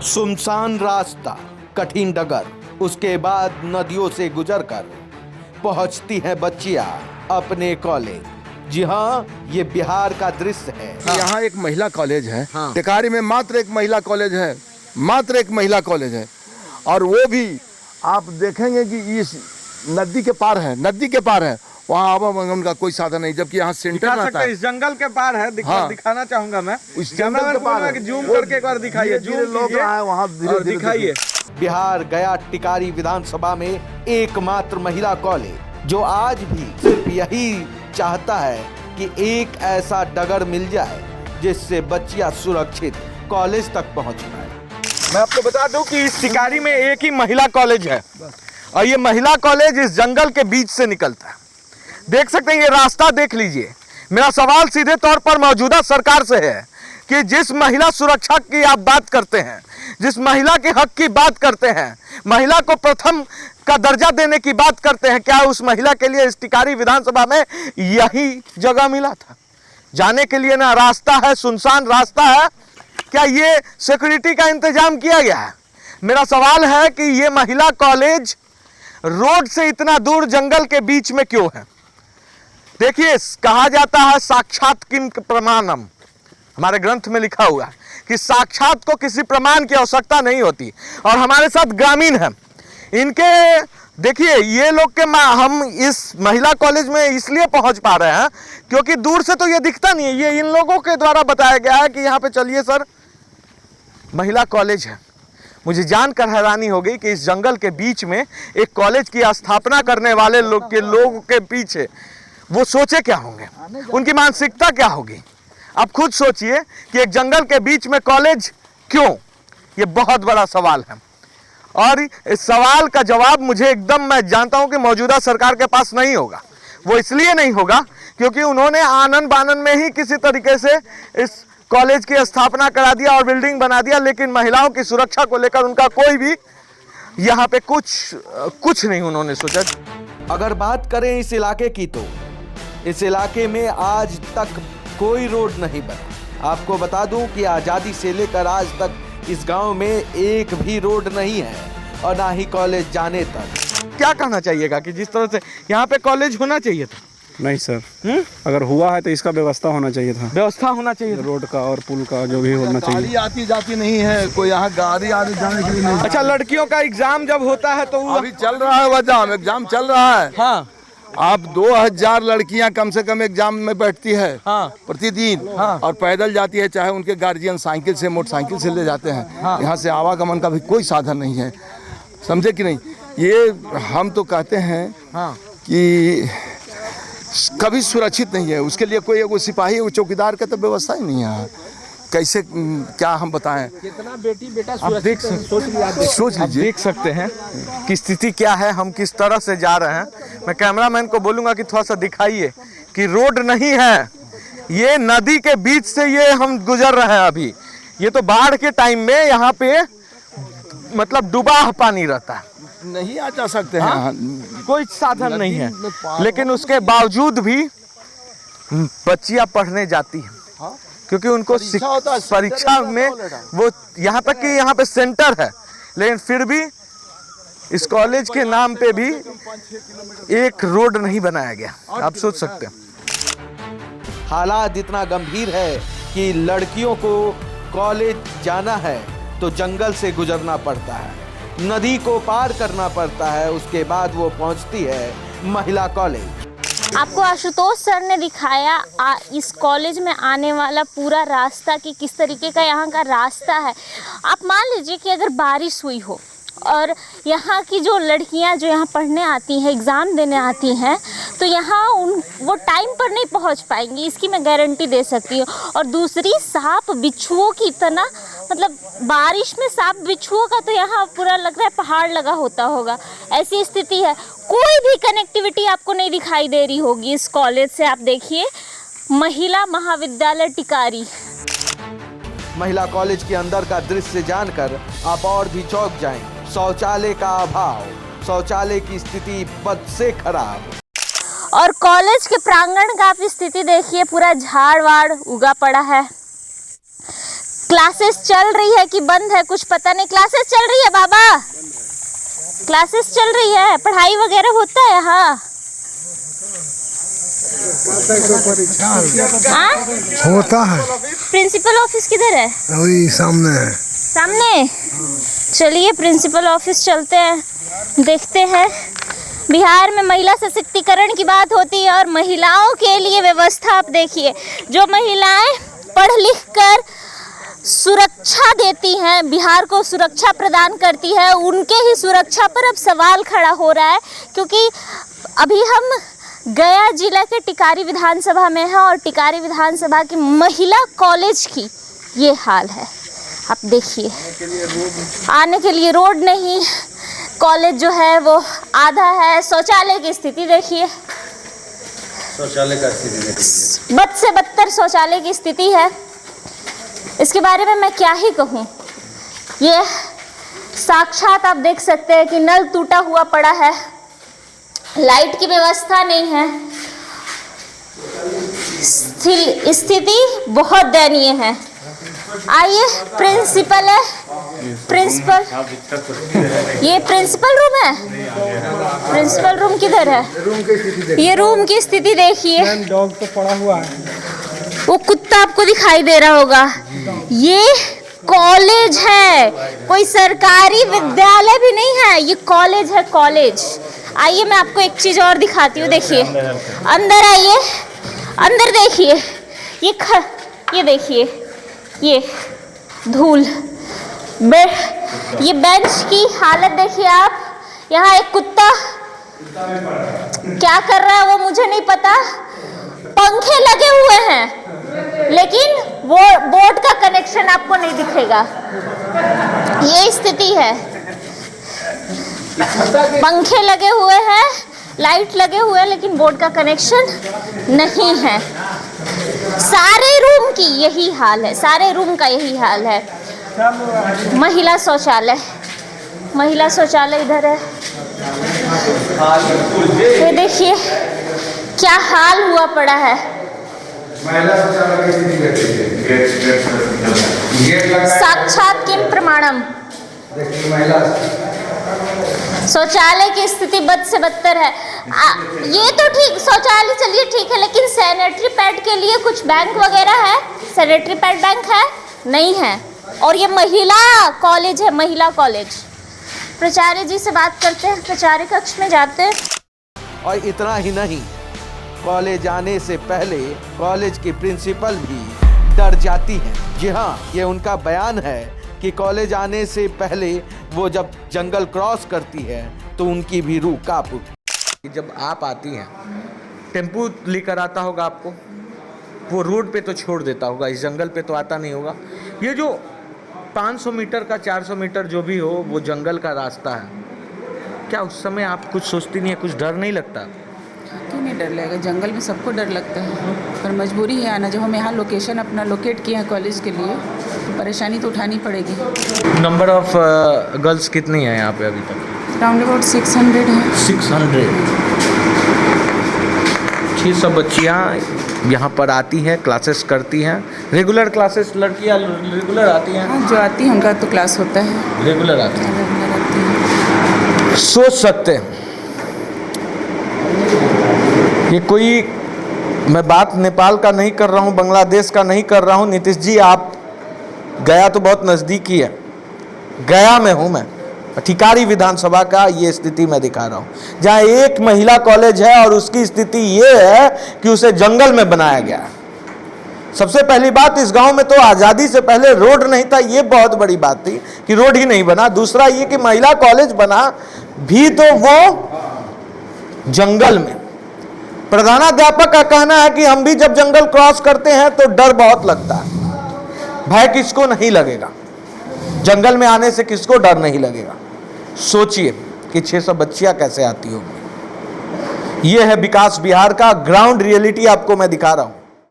सुनसान रास्ता, कठिन डगर, उसके बाद नदियों से गुजरकर पहुंचती हैं बच्चियां अपने कॉलेज। जी हाँ, ये बिहार का दृश्य है। यहाँ एक महिला कॉलेज है। हाँ। टिकारी में मात्र एक महिला कॉलेज है, मात्र एक महिला कॉलेज है। और वो भी आप देखेंगे कि इस नदी के पार है, नदी के पार है। वहाँ आवागमन का कोई साधन नहीं, जबकि यहाँ सेंटर रहता है। इस जंगल के पार है। हाँ। दिखाना चाहूंगा मैं। इस जंगल के पार है। जूम करके एक बार दिखाइए। धीरे लोग आए वहाँ, धीरे दिखाइए। बिहार गया टिकारी विधानसभा में एकमात्र महिला कॉलेज जो आज भी सिर्फ यही चाहता है कि एक ऐसा डगर मिल जाए जिससे बच्चियां सुरक्षित कॉलेज तक पहुंच पाए। मैं आपको बता दूं कि इस टिकारी में एक ही महिला कॉलेज है और ये महिला कॉलेज इस जंगल के बीच से निकलता है। देख सकते हैं, ये रास्ता देख लीजिए। मेरा सवाल सीधे तौर पर मौजूदा सरकार से है कि जिस महिला सुरक्षा की आप बात करते हैं, जिस महिला के हक की बात करते हैं, महिला को प्रथम का दर्जा देने की बात करते हैं, क्या उस महिला के लिए इस टिकारी विधानसभा में यही जगह मिला था? जाने के लिए ना रास्ता है, सुनसान रास्ता है। क्या ये सिक्योरिटी का इंतजाम किया गया है? मेरा सवाल है कि ये महिला कॉलेज रोड से इतना दूर जंगल के बीच में क्यों है? देखिए, कहा जाता है साक्षात किम प्रमाणम, हमारे ग्रंथ में लिखा हुआ है कि साक्षात को किसी प्रमाण की आवश्यकता नहीं होती। और हमारे साथ ग्रामीण हैं, इनके देखिए ये लोग के हम इस महिला कॉलेज में इसलिए पहुंच पा रहे हैं क्योंकि दूर से तो ये दिखता नहीं है। ये इन लोगों के द्वारा बताया गया है कि यहाँ पे चलिए सर, महिला कॉलेज है। मुझे जानकर हैरानी हो गई कि इस जंगल के बीच में एक कॉलेज की स्थापना करने वाले लोगों के पीछे वो सोचे क्या होंगे, उनकी मानसिकता क्या होगी। आप खुद सोचिए कि एक जंगल के बीच में कॉलेज क्यों? ये बहुत बड़ा सवाल है और इस सवाल का जवाब मुझे एकदम, मैं जानता हूं कि मौजूदा सरकार के पास नहीं होगा। वो इसलिए नहीं होगा क्योंकि उन्होंने आनन बानन में ही किसी तरीके से इस कॉलेज की स्थापना करा दिया और बिल्डिंग बना दिया, लेकिन महिलाओं की सुरक्षा को लेकर उनका कोई भी यहाँ पे कुछ नहीं उन्होंने सोचा। अगर बात करें इस इलाके की तो इस इलाके में आज तक कोई रोड नहीं बना। आपको बता दूं कि आज़ादी से लेकर आज तक इस गांव में एक भी रोड नहीं है और ना ही कॉलेज जाने तक। क्या कहना चाहिएगा कि जिस तरह से यहाँ पे कॉलेज होना चाहिए था? नहीं सर, अगर हुआ है तो इसका व्यवस्था होना चाहिए था। व्यवस्था होना चाहिए, रोड का और पुल का जो भी होना चाहिए। गाड़ी आती जाती नहीं है, कोई यहाँ गाड़ी आने जाने के लिए नहीं। अच्छा, लड़कियों का एग्जाम जब होता है तो अभी चल रहा है, वह एग्जाम चल रहा है। हाँ, आप 2000 लड़कियां कम से कम एग्जाम में बैठती है प्रतिदिन। और पैदल जाती है, चाहे उनके गार्जियन साइकिल से, मोटरसाइकिल से ले जाते हैं। यहाँ से आवागमन का भी कोई साधन नहीं है, समझे कि नहीं? ये हम तो कहते हैं कि कभी सुरक्षित नहीं है। उसके लिए कोई एगो सिपाही, वो चौकीदार का तो व्यवस्था ही नहीं है। कैसे क्या हम बताएं? कितना बेटी बेटा सुरक्षित, सोच लीजिए। देख सकते हैं कि स्थिति क्या है, हम किस तरह से जा रहे हैं। मैं कैमरामैन को बोलूंगा कि थोड़ा सा दिखाइए कि रोड नहीं है, ये नदी के बीच से ये हम गुजर रहे हैं। अभी ये तो बाढ़ के टाइम में यहाँ पे मतलब डूबा पानी रहता है, नहीं आ जा सकते हैं। कोई साधन नहीं है, लेकिन उसके बावजूद भी बच्चियां पढ़ने जाती हैं क्योंकि उनको परीक्षा में वो, यहाँ तक कि यहाँ पे सेंटर है, लेकिन फिर भी इस कॉलेज के नाम पे भी एक रोड नहीं बनाया गया। आप सोच सकते हैं। हालात इतना गंभीर है कि लड़कियों को कॉलेज जाना है तो जंगल से गुजरना पड़ता है, नदी को पार करना पड़ता है, उसके बाद वो पहुंचती है महिला कॉलेज। आपको आशुतोष सर ने दिखाया इस कॉलेज में आने वाला पूरा रास्ता कि किस तरीके का यहाँ का रास्ता है। आप मान लीजिए कि अगर बारिश हुई हो और यहाँ की जो लड़कियाँ जो यहाँ पढ़ने आती हैं, एग्ज़ाम देने आती हैं, तो यहाँ वो टाइम पर नहीं पहुँच पाएंगी, इसकी मैं गारंटी दे सकती हूँ। और दूसरी, सांप बिच्छुओं की तरह, मतलब बारिश में सांप बिच्छुओं का तो यहाँ पूरा लग रहा है पहाड़ लगा होता होगा, ऐसी स्थिति है। कोई भी कनेक्टिविटी आपको नहीं दिखाई दे रही होगी इस कॉलेज से। आप देखिए, महिला महाविद्यालय टिकारी। महिला कॉलेज के अंदर का दृश्य जानकर आप और भी चौंक जाएं। शौचालय का अभाव, शौचालय की स्थिति बद से खराब। और कॉलेज के प्रांगण का आप स्थिति देखिए, पूरा झाड़ वाड़ उगा पड़ा है। क्लासेस चल रही है कि बंद है कुछ पता नहीं। क्लासेस चल रही है बाबा, क्लासेस चल रही है, पढ़ाई वगैरह होता है यहाँ। होता है। प्रिंसिपल ऑफिस किधर है? वही सामने है। सामने? चलिए प्रिंसिपल ऑफिस चलते हैं, देखते हैं। बिहार में महिला सशक्तिकरण की बात होती है और महिलाओं के लिए व्यवस्था आप देखिए। जो महिलाएं पढ़ लिख कर सुरक्षा देती हैं, बिहार को सुरक्षा प्रदान करती है, उनके ही सुरक्षा पर अब सवाल खड़ा हो रहा है। क्योंकि अभी हम गया जिला के टिकारी विधानसभा में है और टिकारी विधानसभा की महिला कॉलेज की ये हाल है। आप देखिए, आने के लिए रोड नहीं, कॉलेज जो है वो आधा है। शौचालय की स्थिति देखिए, शौचालय का स्थिति देखिए, बद से बदतर शौचालय की स्थिति है। इसके बारे में मैं क्या ही कहूँ। ये साक्षात आप देख सकते हैं कि नल टूटा हुआ पड़ा है, लाइट की व्यवस्था नहीं है, स्थिति बहुत दयनीय है। आइए, प्रिंसिपल है, प्रिंसिपल, ये प्रिंसिपल रूम है। प्रिंसिपल रूम किधर है? ये रूम की स्थिति देखिए, डॉग तो पड़ा हुआ है, वो कुत्ता आपको दिखाई दे रहा होगा। ये कॉलेज है, कोई सरकारी विद्यालय भी नहीं है, ये कॉलेज है, कॉलेज। आइए मैं आपको एक चीज और दिखाती हूँ, देखिए अंदर आइए, अंदर देखिए, ये देखिए, ये धूल, ये बेंच की हालत देखिए आप। यहाँ एक कुत्ता क्या कर रहा है वो मुझे नहीं पता। पंखे लगे हुए हैं लेकिन वो बोर्ड का कनेक्शन आपको नहीं दिखेगा। ये स्थिति है, पंखे लगे हुए हैं, लाइट लगे हुए हैं, लेकिन बोर्ड का कनेक्शन नहीं है। सारे रूम की यही हाल है, सारे रूम का यही हाल है। महिला शौचालय, महिला शौचालय इधर है, ये देखिए क्या हाल हुआ पड़ा है। साक्षात किम प्रमाणम। शौचालय की स्थिति बद से बदतर है। ये तो ठीक, शौचालय चलिए ठीक है, लेकिन सैनिटरी पैड के लिए कुछ बैंक वगैरह है? सैनिटरी पैड बैंक है? नहीं है। और ये महिला कॉलेज है, महिला कॉलेज। प्राचार्य जी से बात करते हैं, प्राचार्य कक्ष में जाते हैं। और इतना ही नहीं, कॉलेज आने से पहले कॉलेज की प्रिंसिपल भी डर जाती है। जी हाँ, ये उनका बयान है कि कॉलेज आने से पहले वो जब जंगल क्रॉस करती है तो उनकी भी रूह कांप उठती। जब आप आती हैं, टेम्पू लेकर आता होगा आपको, वो रोड पे तो छोड़ देता होगा, इस जंगल पे तो आता नहीं होगा। ये जो 500 मीटर का 400 मीटर जो भी हो, वो जंगल का रास्ता है। क्या उस समय आप कुछ सोचती नहीं है, कुछ डर नहीं लगता? क्यों नहीं डर लगेगा, जंगल में सबको डर लगता है, पर मजबूरी है आना। जब हम यहाँ लोकेशन अपना लोकेट किया है कॉलेज के लिए, तो परेशानी तो उठानी पड़ेगी। नंबर ऑफ गर्ल्स कितनी है यहाँ पे अभी तक? राउंड अबाउट 600 है। 600। 600 बच्चियाँ यहाँ पर आती हैं, क्लासेस करती हैं। रेगुलर क्लासेस लड़कियाँ रेगुलर आती हैं? हाँ, जो आती है उनका तो क्लास होता है, रेगुलर आती हैं। रेगुलर आती है। सोच सकते हैं ये कोई, मैं बात नेपाल का नहीं कर रहा हूँ, बांग्लादेश का नहीं कर रहा हूँ। नीतीश जी, आप गया तो बहुत नज़दीकी है, गया में हूँ मैं, टिकारी विधानसभा का ये स्थिति मैं दिखा रहा हूँ, जहाँ एक महिला कॉलेज है और उसकी स्थिति ये है कि उसे जंगल में बनाया गया है। सबसे पहली बात, इस गांव में तो आज़ादी से पहले रोड नहीं था, ये बहुत बड़ी बात थी कि रोड ही नहीं बना। दूसरा ये कि महिला कॉलेज बना भी तो वो जंगल में। प्रधानाध्यापक का कहना है कि हम भी जब जंगल क्रॉस करते हैं तो डर बहुत लगता है। भय किसको नहीं लगेगा, जंगल में आने से किसको डर नहीं लगेगा। सोचिए कि 600 बच्चियां कैसे आती होंगी। ये है विकास बिहार का ग्राउंड रियलिटी, आपको मैं दिखा रहा हूं।